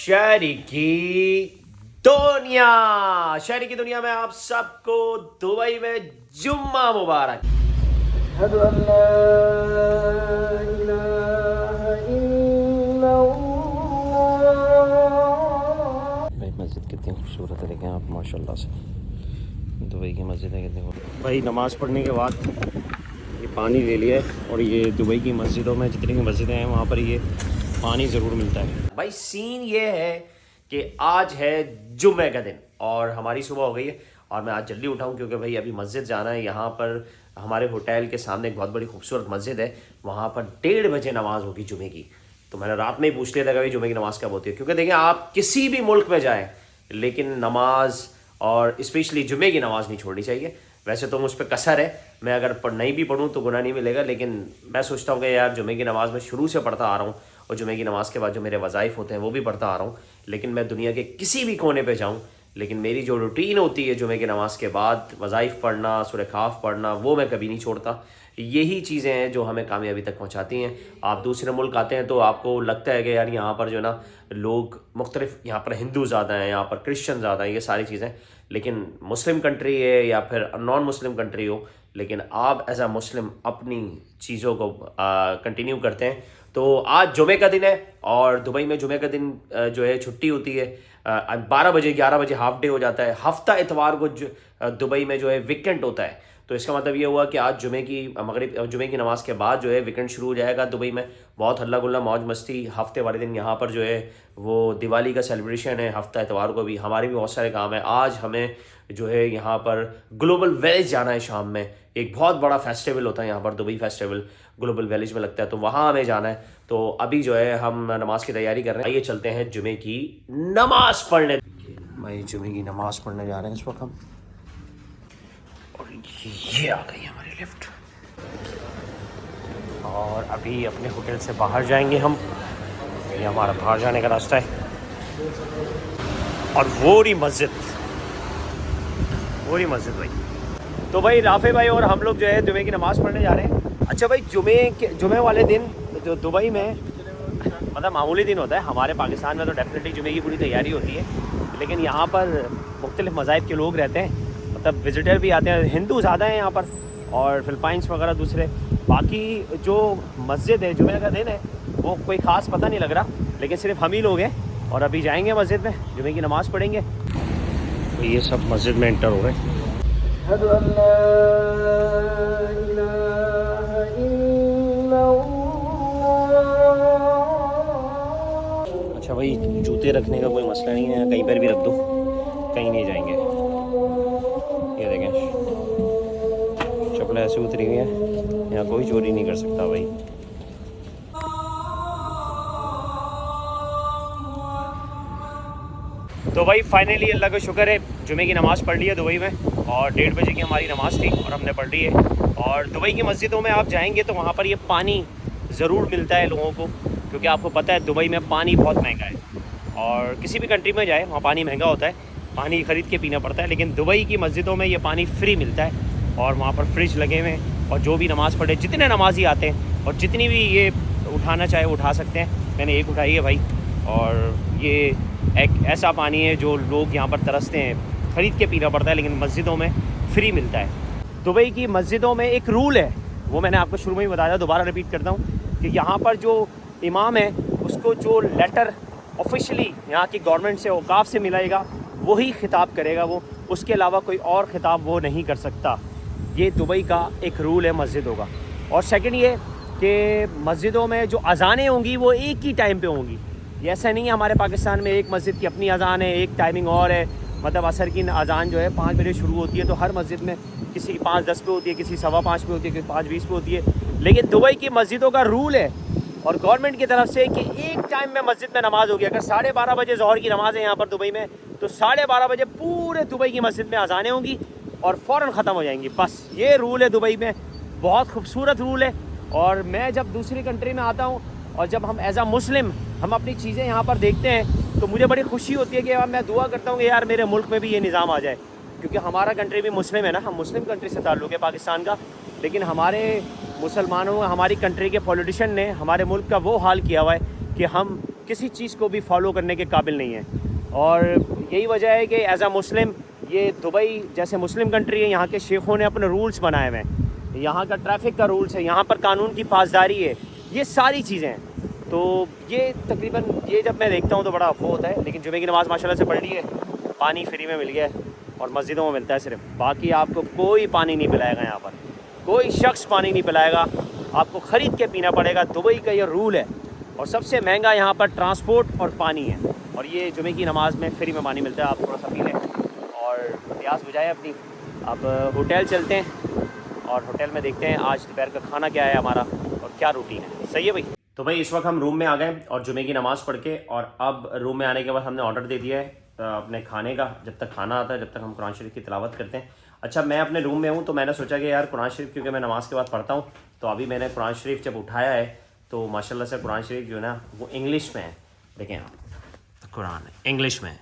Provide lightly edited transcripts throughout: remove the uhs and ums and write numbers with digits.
शहरी की दुनिया। शहरी की दुनिया में आप सबको दुबई में जुम्मा मुबारक। भाई मस्जिद कितनी खूबसूरत है, देखें आप माशाल्लाह से। दुबई की मस्जिद है कितनी खूबसूरत। भाई नमाज़ पढ़ने के बाद ये पानी ले लिया है और ये दुबई की मस्जिदों में जितनी भी मस्जिदें हैं वहाँ पर ये पानी ज़रूर मिलता है। भाई सीन ये है कि आज है जुम्मे का दिन और हमारी सुबह हो गई है और मैं आज जल्दी उठाऊँ क्योंकि भाई अभी मस्जिद जाना है। यहाँ पर हमारे होटल के सामने एक बहुत बड़ी खूबसूरत मस्जिद है, वहाँ पर 1:30 बजे नमाज़ होगी जुमे की। तो मैंने रात में ही पूछ लिया था कि भाई जुमे की नमाज़ कब होती है, क्योंकि देखिए आप किसी भी मुल्क में जाएँ लेकिन नमाज और स्पेशली जुमे की नमाज़ नहीं छोड़नी चाहिए। वैसे तो मुझ पर कसर है, मैं अगर नहीं भी पढ़ूँ तो गुनाह नहीं मिलेगा, लेकिन मैं सोचता हूँ कि यार जुमे की नमाज़ मैं शुरू से पढ़ता आ रहा हूँ और जुमे की नमाज़ के बाद जो मेरे वज़ाइफ होते हैं वो भी पढ़ता आ रहा हूँ। लेकिन मैं दुनिया के किसी भी कोने पे जाऊँ, लेकिन मेरी जो रूटीन होती है जुमे की नमाज़ के बाद वज़ाइफ पढ़ना, सूरह खाफ पढ़ना, वो मैं कभी नहीं छोड़ता। यही चीज़ें हैं जो हमें कामयाबी तक पहुँचाती हैं। आप दूसरे मुल्क आते हैं तो आपको लगता है कि यार यहाँ पर जो ना लोग मुख्तलिफ, यहाँ पर हिंदू ज़्यादा हैं, यहाँ पर क्रिश्चन ज़्यादा हैं, ये सारी चीज़ें। लेकिन मुस्लिम कंट्री है या फिर नॉन मुस्लिम कंट्री हो, लेकिन आप एज आ मुस्लिम अपनी चीज़ों को कंटिन्यू करते हैं। तो आज जुमे का दिन है और दुबई में जुमे का दिन जो है छुट्टी होती है। 12 बजे 11 बजे हाफ डे हो जाता है। हफ्ता इतवार को दुबई में जो है वीकेंड होता है। तो इसका मतलब ये हुआ कि आज जुमे की नमाज़ के बाद जो है वीकेंड शुरू हो जाएगा दुबई में। बहुत हल्ला गुल्ला मौज मस्ती। हफ्ते वाले दिन यहाँ पर जो है वो दिवाली का सेलिब्रेशन है। हफ्ता इतवार को भी हमारे भी बहुत सारे काम है। आज हमें जो है यहाँ पर ग्लोबल विलेज जाना है। शाम में एक बहुत बड़ा फेस्टिवल होता है यहाँ पर, दुबई फेस्टिवल ग्लोबल विलेज में लगता है, तो वहाँ हमें जाना है। तो अभी जो है हम नमाज की तैयारी कर रहे हैं। आइए चलते हैं जुमे की नमाज पढ़ने। भाई जुमे की नमाज पढ़ने जा रहे हैं इस वक्त हम, और ये आ गई हमारी लिफ्ट और अभी अपने होटल से बाहर जाएंगे हम। ये हमारा बाहर जाने का रास्ता है और वो रही मस्जिद भाई। तो भाई राफे भाई और हम लोग जो है जुमे की नमाज़ पढ़ने जा रहे हैं। अच्छा भाई जुमे वाले दिन जो दुबई में मतलब मामूली दिन होता है, हमारे पाकिस्तान में तो डेफिनेटली जुमे की पूरी तैयारी होती है, लेकिन यहाँ पर मुख्तलिफ मज़ाहिब के लोग रहते हैं, मतलब विज़िटर भी आते हैं। हिंदू ज़्यादा हैं यहाँ पर और फ़िलिपाइंस वगैरह दूसरे। बाकी जो मस्जिद है जुमे का दिन है वो कोई ख़ास पता नहीं लग रहा, लेकिन सिर्फ हम ही लोग हैं और अभी जाएंगे मस्जिद में, जुमे की नमाज़ पढ़ेंगे। तो ये सब मस्जिद में एंटर हो गए। अच्छा भाई जूते रखने का कोई मसला नहीं है, कहीं पर भी रख दो, कहीं नहीं जाएंगे। ये देखें चप्पलें ऐसे उतरी हुई हैं, यहाँ कोई चोरी नहीं कर सकता भाई। तो भाई फाइनली अल्लाह का शुक्र है जुमे की नमाज़ पढ़ ली है दुबई में और 1:30 बजे की हमारी नमाज़ थी और हमने पढ़ ली है। और दुबई की मस्जिदों में आप जाएंगे तो वहाँ पर ये पानी ज़रूर मिलता है लोगों को, क्योंकि आपको पता है दुबई में पानी बहुत महंगा है और किसी भी कंट्री में जाए वहाँ पानी महंगा होता है, पानी ख़रीद के पीना पड़ता है। लेकिन दुबई की मस्जिदों में ये पानी फ्री मिलता है और वहाँ पर फ्रिज लगे हुए हैं और जो भी नमाज़ पढ़े, जितने नमाजी आते हैं और जितनी भी ये उठाना चाहे वो उठा सकते हैं। मैंने एक उठाई है भाई, और ये एक ऐसा पानी है जो लोग यहाँ पर तरसते हैं, ख़रीद के पीना पड़ता है, लेकिन मस्जिदों में फ्री मिलता है। दुबई की मस्जिदों में एक रूल है, वो मैंने आपको शुरू में ही बताया, दोबारा रिपीट करता हूँ कि यहाँ पर जो इमाम है उसको जो लेटर ऑफिशियली यहाँ की गवर्नमेंट से औकाफ से मिलेगा वही खिताब करेगा वो, उसके अलावा कोई और खिताब वो नहीं कर सकता। ये दुबई का एक रूल है मस्जिदों का। और सेकंड ये कि मस्जिदों में जो अज़ानें होंगी वो एक ही टाइम पे होंगी। ये ऐसा नहीं है हमारे पाकिस्तान में एक मस्जिद की अपनी अज़ान है, एक टाइमिंग और है, मतलब असर की अज़ान जो है 5 बजे शुरू होती है, तो हर मस्जिद में किसी की 5:10 पे होती है, किसी 5:15 पे होती है, किसी 5:20 पे होती है। लेकिन दुबई की मस्जिदों का रूल है और गवर्नमेंट की तरफ से कि एक टाइम में मस्जिद में नमाज़ होगी। अगर 12:30 बजे ज़ोहर की नमाज़ है यहाँ पर दुबई में, तो 12:30 बजे पूरे दुबई की मस्जिद में अज़ानें होंगी और फ़ौरन ख़त्म हो जाएंगी। बस ये रूल है दुबई में, बहुत खूबसूरत रूल है। और मैं जब दूसरी कंट्री में आता हूँ और जब हम एज आ मुस्लिम हम अपनी चीज़ें यहाँ पर देखते हैं तो मुझे बड़ी खुशी होती है कि यार मैं दुआ करता हूँ कि यार मेरे मुल्क में भी ये निज़ाम आ जाए, क्योंकि हमारा कंट्री भी मुस्लिम है ना, हम मुस्लिम कंट्री से ताल्लुक़ है पाकिस्तान का, लेकिन हमारे मुसलमानों, हमारी कंट्री के पॉलिटिशियन ने हमारे मुल्क का वो हाल किया हुआ है कि हम किसी चीज़ को भी फॉलो करने के काबिल नहीं है। और यही वजह है कि एज़ अ मुस्लिम, ये दुबई जैसे मुस्लिम कंट्री है, यहाँ के शेखों ने अपने रूल्स बनाए हुए हैं, यहाँ का ट्रैफिक का रूल्स है, यहाँ पर कानून की पासदारी है, ये सारी चीज़ें हैं। तो ये तकरीबन ये जब मैं देखता हूँ तो बड़ा अफसोस होता है। लेकिन जुमे की नमाज़ माशाल्लाह से पढ़ ली है, पानी फ्री में मिल गया है और मस्जिदों में मिलता है सिर्फ, बाकी आपको कोई पानी नहीं पिलाएगा, यहाँ पर कोई शख्स पानी नहीं पिलाएगा, आपको ख़रीद के पीना पड़ेगा। दुबई का ये रूल है। और सबसे महंगा यहाँ पर ट्रांसपोर्ट और पानी है, और ये जुमे की नमाज़ में फ्री में पानी मिलता है। आप थोड़ा सा पी लें और प्यास बुझाएँ अपनी। अब होटल चलते हैं और होटल में देखते हैं आज दोपहर का खाना क्या है हमारा और क्या रूटीन है। सही है भाई। तो भाई इस वक्त हम रूम में आ गए और जुमे की नमाज़ पढ़ के, और अब रूम में आने के बाद हमने ऑर्डर दे दिया है अपने खाने का। जब तक खाना आता है जब तक हम कुरान शरीफ की तिलावत करते हैं। अच्छा, मैं अपने रूम में हूँ तो मैंने सोचा कि यार कुरान शरीफ, क्योंकि मैं नमाज़ के बाद पढ़ता हूँ, तो अभी मैंने कुरान शरीफ जब उठाया है तो माशाल्लाह से कुरान शरीफ जो है ना वो इंग्लिश में है। देखें आप, कुरान इंग्लिश में है,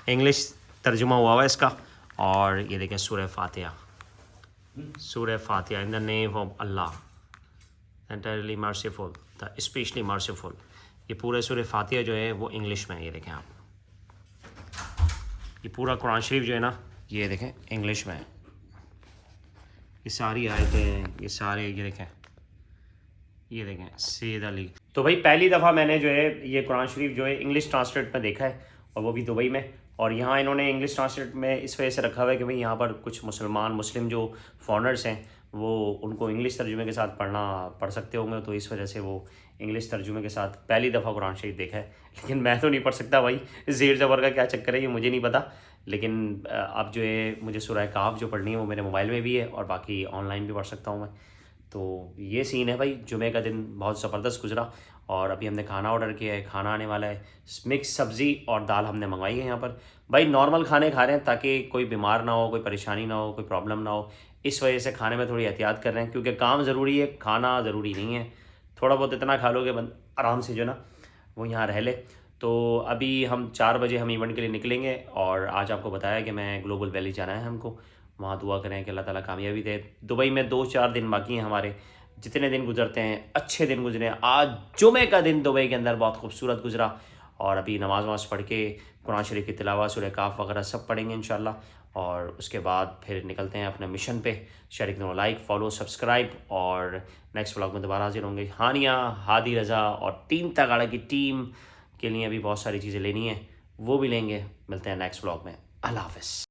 इंग्लिश तर्जुमा हुआ है इसका। और ये देखें सूरह फातिहा, सूरह फातिहा, in the name of Allah entirely merciful the especially merciful. ये पूरे सूरह फातिहा जो है वो इंग्लिश में है। ये देखें आप, ये पूरा कुरान शरीफ जो है ना ये देखें इंग्लिश में है। ये सारी आयतें, ये सारे, ये देखें सैयद अली। तो भाई पहली दफ़ा मैंने जो है ये कुरान शरीफ जो है इंग्लिश ट्रांसलेट में देखा है, और वो भी दुबई में। और यहाँ इन्होंने इंग्लिश ट्रांसलेट में इस वजह से रखा हुआ है कि भाई यहाँ पर कुछ मुस्लिम जो फॉरेनर्स हैं वो उनको इंग्लिश तर्जुमे के साथ पढ़ सकते होंगे, तो इस वजह से वो इंग्लिश तर्जुमे के साथ पहली दफ़ा कुरान शरीफ देखा है। लेकिन मैं तो नहीं पढ़ सकता भाई, ज़ेर ज़बर का क्या चक्कर है ये मुझे नहीं पता। लेकिन अब जो है मुझे सूरह काफ जो पढ़नी है वो मेरे मोबाइल में भी है और बाकी ऑनलाइन भी पढ़ सकता हूँ मैं। तो ये सीन है भाई। जुमे का दिन बहुत ज़बरदस्त गुजरा और अभी हमने खाना ऑर्डर किया है, खाना आने वाला है। मिक्स सब्ज़ी और दाल हमने मंगवाई है यहाँ पर। भाई नॉर्मल खाने खा रहे हैं ताकि कोई बीमार ना हो, कोई परेशानी ना हो, कोई प्रॉब्लम ना हो। इस वजह से खाने में थोड़ी एहतियात कर रहे हैं, क्योंकि काम ज़रूरी है, खाना ज़रूरी नहीं है। थोड़ा बहुत इतना खा लोगे बंद आराम से जो ना वो यहाँ रह ले। तो अभी हम 4 बजे हम इवेंट के लिए निकलेंगे, और आज आपको बताया कि मैं ग्लोबल वैली जाना है हमको। वहाँ दुआ करें कि अल्लाह ताला कामयाबी दे। दुबई में 2-4 दिन बाकी हैं हमारे। जितने दिन गुजरते हैं अच्छे दिन गुजरे। आज जुमे का दिन दुबई के अंदर बहुत खूबसूरत गुजरा, और अभी नमाज पढ़ के कुरान शरीफ की तिलावत, सूरह काफ वगैरह सब पढ़ेंगे इंशाल्लाह। और उसके बाद फिर निकलते हैं अपने मिशन पे। शेयर करो, लाइक, फॉलो, सब्सक्राइब, और नेक्स्ट व्लॉग में दोबारा हाजिर होंगे। हानिया, हादी रज़ा और 3 तगाड़ा की टीम के लिए अभी बहुत सारी चीज़ें लेनी है, वो भी लेंगे। मिलते हैं नेक्स्ट व्लॉग में। अल्लाह हाफ़िज़।